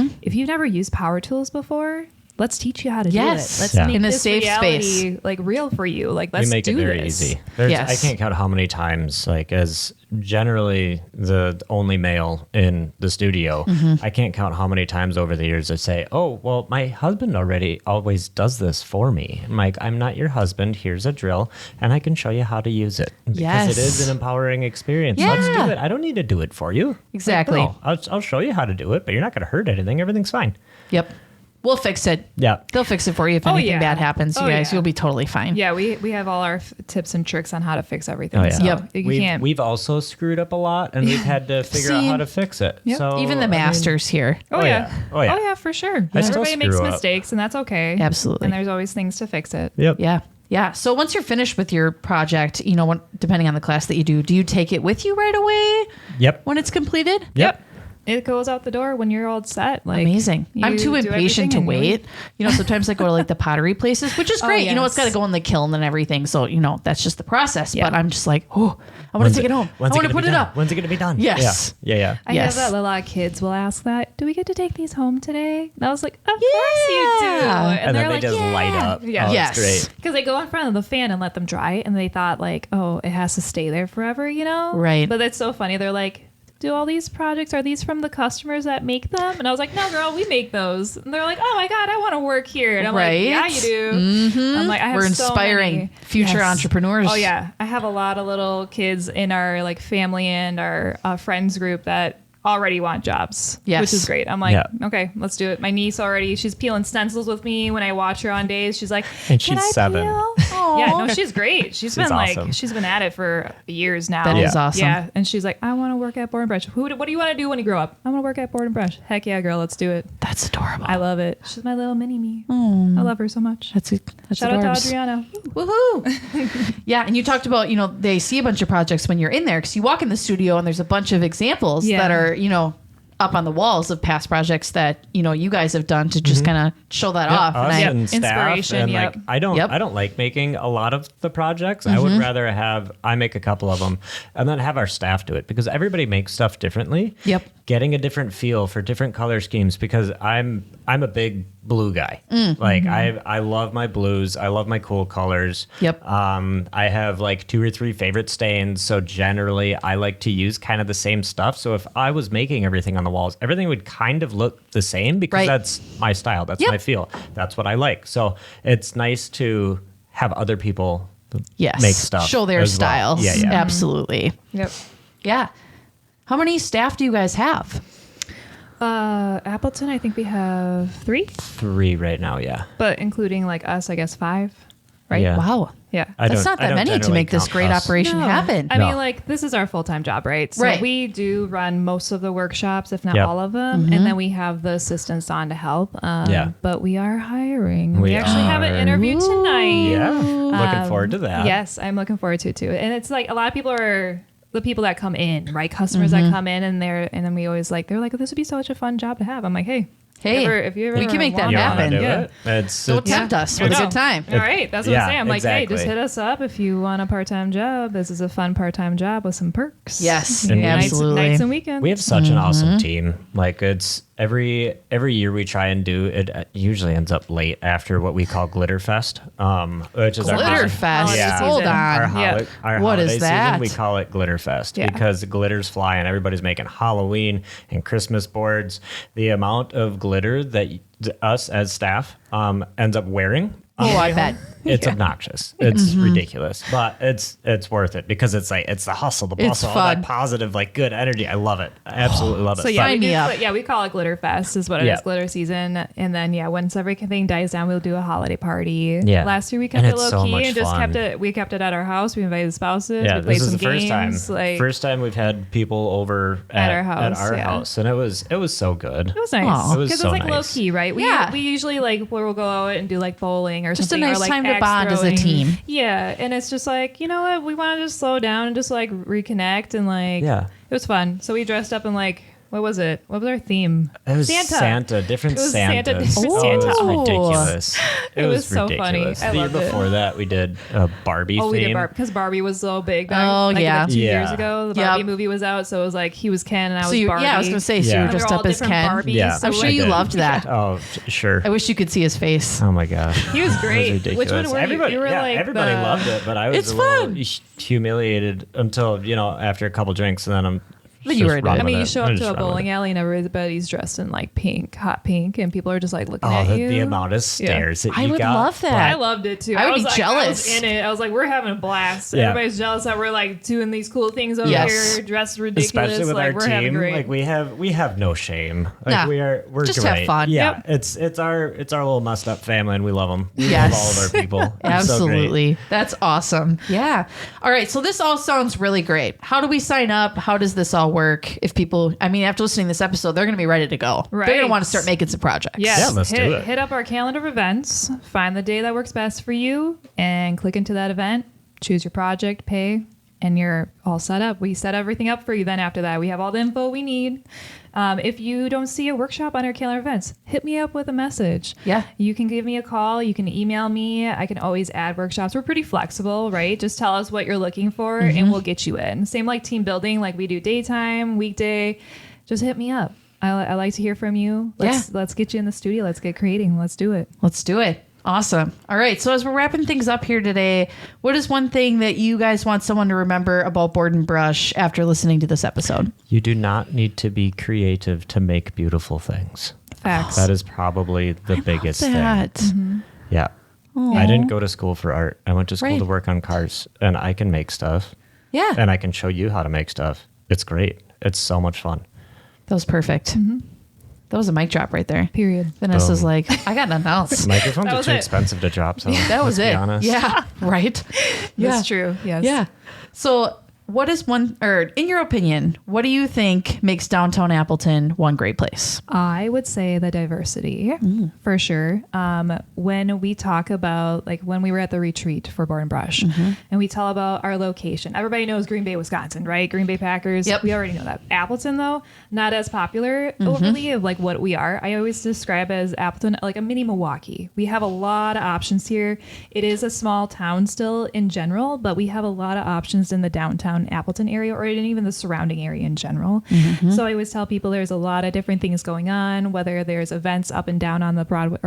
Speaker 2: But if you've never used power tools before, let's teach you how to
Speaker 1: Yes.
Speaker 2: do it. Let's
Speaker 3: Yeah.
Speaker 2: make
Speaker 1: In a
Speaker 2: this
Speaker 1: safe
Speaker 2: reality,
Speaker 1: space.
Speaker 2: like real for you. Like, let's
Speaker 3: We make
Speaker 2: do
Speaker 3: it very
Speaker 2: this.
Speaker 3: easy.
Speaker 1: Yes.
Speaker 3: I can't count how many times, like, as generally the only male in the studio, I can't count how many times over the years I say, oh, well, my husband already always does this for me. I'm like, I'm not your husband. Here's a drill, and I can show you how to use it. Because
Speaker 1: Yes.
Speaker 3: it is an empowering experience.
Speaker 1: Yeah.
Speaker 3: Let's do it. I don't need to do it for you.
Speaker 1: Exactly.
Speaker 3: Like, no, I'll show you how to do it, but you're not going to hurt anything. Everything's fine.
Speaker 1: Yep. We'll fix it.
Speaker 3: Yeah.
Speaker 1: They'll fix it for you if
Speaker 2: Oh,
Speaker 1: anything
Speaker 2: yeah.
Speaker 1: bad happens. You
Speaker 2: Oh,
Speaker 1: guys,
Speaker 2: yeah.
Speaker 1: you'll be totally fine.
Speaker 2: Yeah, we have all our tips and tricks on how to fix everything.
Speaker 3: Oh, yeah.
Speaker 2: So
Speaker 1: Yep.
Speaker 2: you can't.
Speaker 3: We've also screwed up a lot, and we've had to figure out
Speaker 1: See?
Speaker 3: how to fix it.
Speaker 2: Yep.
Speaker 3: So
Speaker 1: Even the
Speaker 3: I mean,
Speaker 1: masters here.
Speaker 2: Oh,
Speaker 3: Oh,
Speaker 2: yeah.
Speaker 3: yeah. Oh, yeah.
Speaker 2: Oh yeah, for sure.
Speaker 3: I still
Speaker 2: Everybody makes
Speaker 3: screw up.
Speaker 2: mistakes, and that's okay.
Speaker 1: Absolutely.
Speaker 2: And there's always things to fix it.
Speaker 3: Yep.
Speaker 1: Yeah. Yeah. So once you're finished with your project, depending on the class that you do you take it with you right away
Speaker 3: Yep.
Speaker 1: when it's completed?
Speaker 3: Yep.
Speaker 2: It goes out the door when you're all set. Like,
Speaker 1: Amazing. I'm
Speaker 2: you
Speaker 1: too
Speaker 2: do
Speaker 1: impatient to
Speaker 2: everything and
Speaker 1: wait. Sometimes I go to like the pottery places, which is
Speaker 2: Oh,
Speaker 1: great. It's
Speaker 2: yes.
Speaker 1: got to go in the kiln and everything. So, that's just the process.
Speaker 2: Yeah.
Speaker 1: But I'm just like, oh, I want to take it home. I
Speaker 3: When's
Speaker 1: want to
Speaker 3: gonna
Speaker 1: put
Speaker 3: be
Speaker 1: it
Speaker 3: done?
Speaker 1: up.
Speaker 3: When's it going to be done?
Speaker 1: Yes.
Speaker 3: Yeah.
Speaker 2: I
Speaker 1: Yes.
Speaker 2: know that a lot of kids will ask that. Do we get to take these home today? And I was like, of course you do.
Speaker 1: Yeah.
Speaker 3: And then
Speaker 2: they're
Speaker 3: they
Speaker 2: like,
Speaker 3: just
Speaker 2: yeah.
Speaker 3: light up.
Speaker 2: Yeah.
Speaker 3: Oh,
Speaker 1: Yes.
Speaker 3: it's great.
Speaker 2: Because they go in front of the fan and let them dry, and they thought like, oh, it has to stay there forever,
Speaker 1: Right.
Speaker 2: But it's so funny. They're like, do all these projects, are these from the customers that make them? And I was like, no, girl, we make those. And they're like, oh my God, I want to work here. And I'm
Speaker 1: Right.
Speaker 2: like, yeah, you do. I'm like, I have
Speaker 1: We're
Speaker 2: so
Speaker 1: inspiring
Speaker 2: many-
Speaker 1: future
Speaker 2: Yes.
Speaker 1: entrepreneurs.
Speaker 2: Oh yeah, I have a lot of little kids in our like family and our friends group that already want jobs,
Speaker 1: Yes.
Speaker 2: which is great. I'm like,
Speaker 3: Yeah.
Speaker 2: okay, let's do it. My niece already, she's peeling stencils with me when I watch her on days. She's like,
Speaker 3: And
Speaker 2: "Can
Speaker 3: she's
Speaker 2: I
Speaker 3: 7.
Speaker 2: peel?"
Speaker 1: Aw.
Speaker 2: Yeah, no, she's great. She's been
Speaker 3: awesome.
Speaker 2: like, she's been at it for years now.
Speaker 1: That is
Speaker 3: Yeah.
Speaker 1: awesome.
Speaker 2: Yeah, and she's like, I want to work at Board and Brush. What do you want to do when you grow up? I want to work at Board and Brush. Heck yeah, girl, let's do it.
Speaker 1: That's adorable.
Speaker 2: I love it. She's my little mini me. I love her so much.
Speaker 1: That's
Speaker 2: Shout out to
Speaker 1: adorbs.
Speaker 2: Adriana.
Speaker 1: Woohoo! Yeah, and you talked about, they see a bunch of projects when you're in there because you walk in the studio and there's a bunch of examples
Speaker 2: Yeah.
Speaker 1: that are, up on the walls of past projects that, you guys have done to just kind of show that off.
Speaker 3: Us
Speaker 1: And
Speaker 3: and staff,
Speaker 2: Inspiration,
Speaker 3: and
Speaker 2: yep.
Speaker 3: like I don't
Speaker 1: Yep.
Speaker 3: like making a lot of the projects. I would rather I make a couple of them and then have our staff do it because everybody makes stuff differently.
Speaker 1: Yep.
Speaker 3: Getting a different feel for different color schemes because I'm a big blue guy. Like I love my blues. I love my cool colors.
Speaker 1: Yep.
Speaker 3: I have like 2 or 3 favorite stains, so generally I like to use kind of the same stuff. So if I was making everything on the walls, everything would kind of look the same because
Speaker 1: Right.
Speaker 3: that's my style. That's
Speaker 1: Yep.
Speaker 3: my feel. That's what I like. So it's nice to have other people
Speaker 1: yes.
Speaker 3: make stuff.
Speaker 1: Show their
Speaker 3: as well.
Speaker 1: styles.
Speaker 3: Yeah, yeah.
Speaker 1: Absolutely.
Speaker 2: Yep.
Speaker 1: Yeah. How many staff do you guys have?
Speaker 2: Appleton, I think we have 3,
Speaker 3: 3 right now, yeah.
Speaker 2: but including like us, I guess 5, right?
Speaker 3: Yeah.
Speaker 1: Wow.
Speaker 2: Yeah.
Speaker 1: That's not that many to
Speaker 3: generally
Speaker 1: make this
Speaker 3: count
Speaker 1: great
Speaker 3: us.
Speaker 1: operation
Speaker 2: No.
Speaker 1: happen.
Speaker 2: I
Speaker 3: No.
Speaker 2: mean, like, this is our full-time job, right? So
Speaker 1: Right.
Speaker 2: we do run most of the workshops, if not
Speaker 3: Yep.
Speaker 2: all of them. And then we have the assistants on to help.
Speaker 3: Yeah.
Speaker 2: But we are hiring.
Speaker 3: We
Speaker 2: actually have an
Speaker 3: are.
Speaker 2: interview tonight.
Speaker 3: Yeah. Looking forward to that.
Speaker 2: Yes, I'm looking forward to it too. And it's like a lot of people are the people that come in, right? Customers that come in and then we always they're like, this would be such a fun job to have. I'm like, hey,
Speaker 1: Hey,
Speaker 2: if you ever
Speaker 1: we can make that
Speaker 2: want
Speaker 3: You
Speaker 2: it,
Speaker 3: want to
Speaker 1: happen.
Speaker 3: do
Speaker 2: Yeah.
Speaker 3: it? It's
Speaker 1: Don't tempt us with a
Speaker 2: No.
Speaker 1: good time.
Speaker 2: All right, that's what
Speaker 3: Yeah,
Speaker 2: I'm saying. I'm like, hey, just
Speaker 3: exactly.
Speaker 2: hit us up if you want a part-time job. This is a fun part-time job with some perks.
Speaker 1: Yes,
Speaker 3: And
Speaker 1: absolutely.
Speaker 2: Nights and weekends.
Speaker 3: We have such an awesome team. Like it's every year we try and do it. Usually ends up late after what we call Glitter Fest, which is our
Speaker 1: Glitter
Speaker 3: holiday-
Speaker 1: Fest.
Speaker 3: Yeah.
Speaker 1: Hold
Speaker 2: season.
Speaker 1: on.
Speaker 3: Our
Speaker 1: What
Speaker 3: holiday
Speaker 1: is that?
Speaker 3: Season, we call it Glitter Fest
Speaker 2: Yeah.
Speaker 3: because glitters fly and everybody's making Halloween and Christmas boards. The amount of glitter that us as staff ends up wearing.
Speaker 1: Oh, I bet.
Speaker 3: It's obnoxious. It's ridiculous, but it's worth it because it's the hustle, the
Speaker 1: It's
Speaker 3: bustle, all
Speaker 1: fun.
Speaker 3: that positive, like good energy. I love it. I absolutely love it.
Speaker 2: So yeah,
Speaker 1: Sign me up.
Speaker 2: we call it Glitter Fest is what it
Speaker 3: Yeah.
Speaker 2: is, glitter season. And then once everything dies down, we'll do a holiday party.
Speaker 3: Yeah.
Speaker 2: Last year we kept
Speaker 3: And
Speaker 2: it
Speaker 3: it's
Speaker 2: low
Speaker 3: so
Speaker 2: key
Speaker 3: much
Speaker 2: and just
Speaker 3: fun.
Speaker 2: kept it at our house. We invited spouses.
Speaker 3: Yeah,
Speaker 2: we played
Speaker 3: this is
Speaker 2: some
Speaker 3: the first
Speaker 2: games.
Speaker 3: time.
Speaker 2: Like,
Speaker 3: First time we've had people over
Speaker 2: At our house, yeah.
Speaker 3: house, and it was so good.
Speaker 2: it was nice
Speaker 1: Aw.
Speaker 3: It was
Speaker 2: because
Speaker 3: so
Speaker 2: it's like
Speaker 3: nice.
Speaker 2: low key, right?
Speaker 1: Yeah.
Speaker 2: We usually we'll go out and do like bowling or
Speaker 1: Just a
Speaker 2: something.
Speaker 1: nice
Speaker 2: or, like,
Speaker 1: time to
Speaker 2: axe
Speaker 1: bond as a
Speaker 2: throwing.
Speaker 1: team.
Speaker 2: Yeah, and it's just like, you know what? We want to just slow down and just like reconnect and like
Speaker 3: Yeah.
Speaker 2: it was fun. So we dressed up in like What was it? What was our theme?
Speaker 3: It was
Speaker 2: Santa.
Speaker 3: Different
Speaker 2: It was Santa,
Speaker 3: Santas.
Speaker 2: different
Speaker 3: Oh, it was
Speaker 1: Santa.
Speaker 3: ridiculous.
Speaker 2: It was so funny.
Speaker 3: ridiculous.
Speaker 2: I
Speaker 3: The year
Speaker 2: loved it.
Speaker 3: before that, we did a Barbie
Speaker 2: Oh, we did
Speaker 3: theme.
Speaker 2: Barbie because Barbie was so big.
Speaker 1: Oh, yeah.
Speaker 2: 2 years
Speaker 3: Yeah.
Speaker 2: ago, the
Speaker 1: Yep.
Speaker 2: Barbie movie was out, so it was like he was Ken and I
Speaker 1: So
Speaker 2: was
Speaker 1: you,
Speaker 2: Barbie.
Speaker 1: yeah, I was going to say, so
Speaker 3: Yeah.
Speaker 1: you were
Speaker 3: And
Speaker 1: dressed
Speaker 2: they're all
Speaker 1: up as
Speaker 2: different
Speaker 1: Ken.
Speaker 2: Barbies,
Speaker 3: Yeah.
Speaker 2: so
Speaker 1: I'm sure
Speaker 2: like-
Speaker 1: you loved that.
Speaker 3: Oh, sure.
Speaker 1: I wish you could see his face.
Speaker 3: Oh my gosh.
Speaker 2: He was great.
Speaker 3: It was
Speaker 2: Which one
Speaker 3: ridiculous.
Speaker 2: were you?
Speaker 3: Everybody,
Speaker 2: You were
Speaker 3: yeah,
Speaker 2: like
Speaker 3: everybody
Speaker 2: the-
Speaker 3: loved it, but I was
Speaker 1: It's
Speaker 3: a little
Speaker 1: fun.
Speaker 3: humiliated until, after a couple drinks, and then I'm
Speaker 1: Then you
Speaker 3: just
Speaker 1: were
Speaker 3: run
Speaker 1: done.
Speaker 2: I mean,
Speaker 3: with
Speaker 2: you
Speaker 3: it.
Speaker 2: show
Speaker 3: I
Speaker 2: up
Speaker 3: just
Speaker 2: to a
Speaker 3: run with
Speaker 2: bowling
Speaker 3: it.
Speaker 2: alley and everybody's dressed in like pink, hot pink, and people are just like looking
Speaker 3: Oh,
Speaker 2: at
Speaker 3: the,
Speaker 2: you.
Speaker 3: the amount of stares that
Speaker 1: I
Speaker 3: you
Speaker 1: would
Speaker 3: got.
Speaker 1: love that.
Speaker 2: I loved it too.
Speaker 1: I would
Speaker 2: was
Speaker 1: be
Speaker 2: like, I
Speaker 1: jealous.
Speaker 2: was in it. I was like, we're having a blast.
Speaker 3: Yeah.
Speaker 2: Everybody's jealous that we're like doing these cool things over
Speaker 1: Yes.
Speaker 2: here, dressed ridiculous.
Speaker 3: Especially with
Speaker 2: like
Speaker 3: our
Speaker 2: we're having
Speaker 3: team,
Speaker 2: great.
Speaker 3: like we have no shame. Like
Speaker 1: Nah.
Speaker 3: we're
Speaker 1: Just
Speaker 3: great.
Speaker 1: have fun.
Speaker 3: Yeah,
Speaker 2: Yep.
Speaker 3: it's our little messed up family, and we love them. We
Speaker 1: Yes.
Speaker 3: love all of our people. It's so great.
Speaker 1: Absolutely. That's awesome. Yeah. All right. So this all sounds really great. How do we sign up? How does this all work? If people, after listening to this episode, they're going to be ready to go. They're going to
Speaker 2: Right.
Speaker 1: want to start making some projects.
Speaker 2: Yes,
Speaker 3: Yeah, let's do it.
Speaker 2: Hit up our calendar of events, find the day that works best for you, and click into that event, choose your project, pay, and you're all set up. We set everything up for you then after that. We have all the info we need. If you don't see a workshop on our calendar events, hit me up with a message.
Speaker 1: Yeah.
Speaker 2: You can give me a call. You can email me. I can always add workshops. We're pretty flexible, right? Just tell us what you're looking for and we'll get you in. Same like team building, like we do daytime, weekday. Just hit me up. I like to hear from you. Let's get you in the studio. Let's get creating. Let's do it.
Speaker 1: Let's do it. Awesome. All right. So as we're wrapping things up here today, what is one thing that you guys want someone to remember about Board and Brush after listening to this episode?
Speaker 3: You do not need to be creative to make beautiful things.
Speaker 2: Facts.
Speaker 3: That is probably the biggest thing.
Speaker 1: That.
Speaker 3: Yeah. I didn't go to school for art. I went to school
Speaker 1: Right.
Speaker 3: to work on cars, and I can make stuff,
Speaker 1: Yeah.
Speaker 3: and I can show you how to make stuff. It's great. It's so much fun.
Speaker 1: That was perfect. That was a mic drop right there.
Speaker 2: Period.
Speaker 1: Vanessa's
Speaker 3: Boom.
Speaker 1: like, I got nothing else.
Speaker 3: Microphones
Speaker 2: That
Speaker 3: are
Speaker 2: was
Speaker 3: too
Speaker 2: it.
Speaker 3: expensive to drop, so
Speaker 1: That was
Speaker 3: let's
Speaker 1: it.
Speaker 3: be honest.
Speaker 1: Yeah. Right. Yeah.
Speaker 2: That's true. Yes.
Speaker 1: Yeah. So what is in your opinion, what do you think makes downtown Appleton one great place?
Speaker 2: I would say the diversity for sure. When we talk about like when we were at the retreat for Board and Brush and we tell about our location, everybody knows Green Bay, Wisconsin, right? Green Bay Packers.
Speaker 1: Yep.
Speaker 2: We already know that. Appleton though, not as popular overly of like what we are. I always describe as Appleton like a mini Milwaukee. We have a lot of options here. It is a small town still in general, but we have a lot of options in the downtown Appleton area or in even the surrounding area in general. So I always tell people there's a lot of different things going on, whether there's events up and down on the Broadway,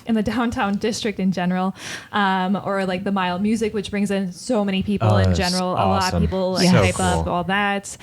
Speaker 2: in the downtown district in general, or like the Mile Music, which brings in so many people in
Speaker 3: that's
Speaker 2: general. A lot of
Speaker 3: awesome.
Speaker 2: people like
Speaker 1: Yeah.
Speaker 2: hype
Speaker 3: So
Speaker 2: up
Speaker 3: cool.
Speaker 2: all that.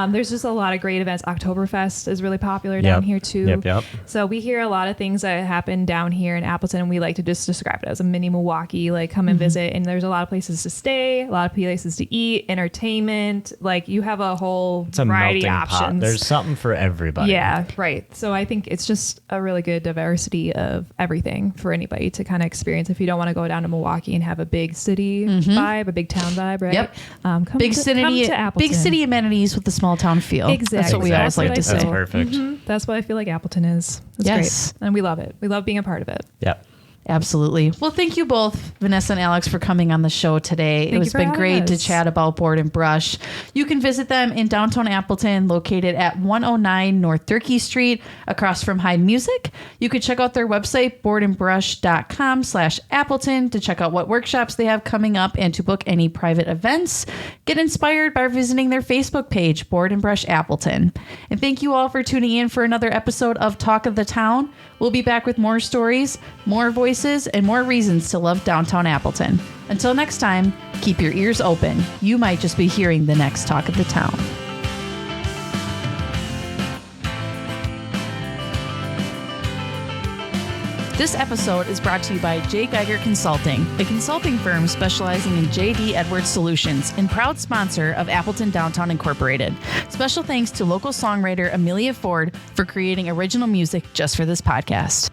Speaker 2: There's just a lot of great events. Oktoberfest is really popular
Speaker 3: Yep.
Speaker 2: down here too.
Speaker 3: Yep.
Speaker 2: So we hear a lot of things that happen down here in Appleton, and we like to just describe it as a mini Milwaukee. Like come and visit, and there's a lot of places to stay, a lot of places to eat, entertainment. Like you have a whole
Speaker 3: It's a
Speaker 2: variety
Speaker 3: melting
Speaker 2: of options.
Speaker 3: pot. There's something for everybody.
Speaker 2: Yeah, right. So I think it's just a really good diversity of everything for anybody to kind of experience. If you don't want to go down to Milwaukee and have a big city vibe, a big town vibe, right?
Speaker 1: Yep.
Speaker 2: Come
Speaker 1: Big
Speaker 2: to
Speaker 1: city
Speaker 2: Appleton.
Speaker 1: amenities with the small town feel.
Speaker 2: Exactly.
Speaker 1: That's what we always
Speaker 2: Exactly.
Speaker 1: like to
Speaker 3: That's
Speaker 1: say.
Speaker 3: perfect.
Speaker 2: That's what I feel like Appleton is. It's
Speaker 1: Yes.
Speaker 2: great. And we love it. We love being a part of it.
Speaker 3: Yep.
Speaker 1: Absolutely. Well, thank you both, Vanessa and Alex, for coming on the show today.
Speaker 2: Thank
Speaker 1: It
Speaker 2: you
Speaker 1: has
Speaker 2: for
Speaker 1: been
Speaker 2: having
Speaker 1: great to
Speaker 2: us.
Speaker 1: chat about Board and Brush. You can visit them in downtown Appleton, located at 109 North Durkee Street, across from Hyde Music. You can check out their website, boardandbrush.com/Appleton, to check out what workshops they have coming up and to book any private events. Get inspired by visiting their Facebook page, Board and Brush Appleton. And thank you all for tuning in for another episode of Talk of the Town. We'll be back with more stories, more voices, and more reasons to love downtown Appleton. Until next time, keep your ears open. You might just be hearing the next Talk of the Town. This episode is brought to you by J. Geiger Consulting, a consulting firm specializing in J.D. Edwards Solutions and proud sponsor of Appleton Downtown Incorporated. Special thanks to local songwriter Amelia Ford for creating original music just for this podcast.